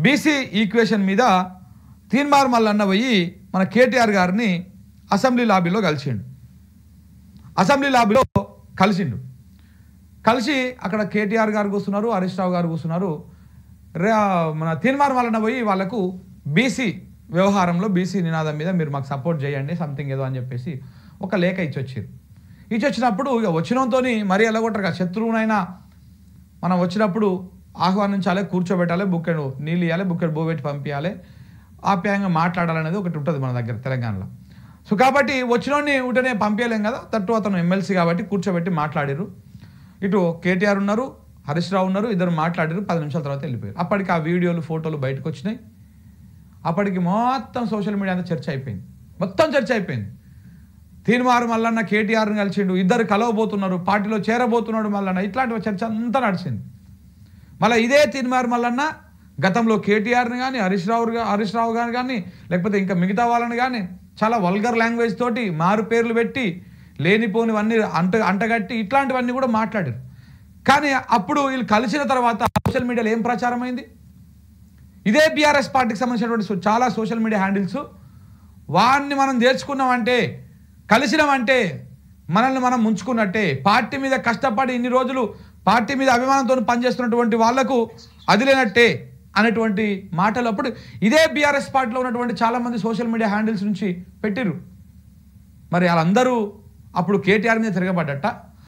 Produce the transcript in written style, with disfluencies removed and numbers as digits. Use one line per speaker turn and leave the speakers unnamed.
BC equation మీద తీన్మార్ మల్లన్న పోయి మన కేటీఆర్ గారిని అసెంబ్లీ లాబీలో కలిసిండు. అసెంబ్లీ లాబీలో కలిసి అక్కడ కేటీఆర్ గారు కూర్చున్నారు, హరీష్ రావు గారు కూర్చున్నారు. మన తీన్మార్ మల్లన్న పోయి వాళ్ళకు బీసీ వ్యవహారంలో బీసీ నినాదం మీద మీరు మాకు సపోర్ట్ చేయండి సంథింగ్ ఏదో అని చెప్పేసి ఒక లేఖ ఇచ్చొచ్చినప్పుడు ఇక వచ్చినంతో మరీ ఎలాగొట్టరు కదా, శత్రువునైనా మనం వచ్చినప్పుడు ఆహ్వానించాలి, కూర్చోబెట్టాలి, బుక్కెడు నీళ్ళు ఇవ్వాలి, బుక్కెడు బోబెట్టి పంపించాలి, ఆప్యాయంగా మాట్లాడాలనేది ఒకటి ఉంటుంది మన దగ్గర తెలంగాణలో. సో కాబట్టి వచ్చినోడిని ఉంటేనే పంపించలేం కదా, తట్టు అతను ఎమ్మెల్సీ కాబట్టి కూర్చోబెట్టి మాట్లాడారు. ఇటు కేటీఆర్ ఉన్నారు, హరీష్ రావు ఉన్నారు, ఇద్దరు మాట్లాడారు. 10 నిమిషాల తర్వాత వెళ్ళిపోయారు. అప్పటికి ఆ వీడియోలు ఫోటోలు బయటకు వచ్చినాయి. అప్పటికి మొత్తం సోషల్ మీడియా అంతా చర్చ అయిపోయింది. తీన్మార్ మల్లన్న కేటీఆర్ని కలిసిండు, ఇద్దరు కలవబోతున్నారు, పార్టీలో చేరబోతున్నాడు మల్లన్న, ఇట్లాంటి చర్చ అంతా నడిచింది. మళ్ళీ ఇదే తీన్మార్ మల్లన్న గతంలో కేటీఆర్ని కానీ హరీష్ రావు గారు కానీ లేకపోతే ఇంకా మిగతా వాళ్ళని కానీ చాలా వల్గర్ లాంగ్వేజ్ తోటి మారు పేర్లు పెట్టి లేనిపోనివన్నీ అంటగట్టి ఇట్లాంటివన్నీ కూడా మాట్లాడారు. కానీ అప్పుడు వీళ్ళు కలిసిన తర్వాత సోషల్ మీడియాలో ఏం ప్రచారం అయింది? ఇదే బీఆర్ఎస్ పార్టీకి సంబంధించినటువంటి చాలా సోషల్ మీడియా హ్యాండిల్స్ వాడిని మనం నేర్చుకున్నామంటే, కలిసినామంటే మనల్ని మనం ముంచుకున్నట్టే, పార్టీ మీద కష్టపడి ఇన్ని రోజులు పార్టీ మీద అభిమానంతో పనిచేస్తున్నటువంటి వాళ్లకు అది లేనట్టే అనేటువంటి మాటలు అప్పుడు ఇదే బీఆర్ఎస్ పార్టీలో ఉన్నటువంటి చాలామంది సోషల్ మీడియా హ్యాండిల్స్ నుంచి పెట్టిరు. మరి వాళ్ళందరూ అప్పుడు కేటీఆర్ మీద తిరగబడ్డట.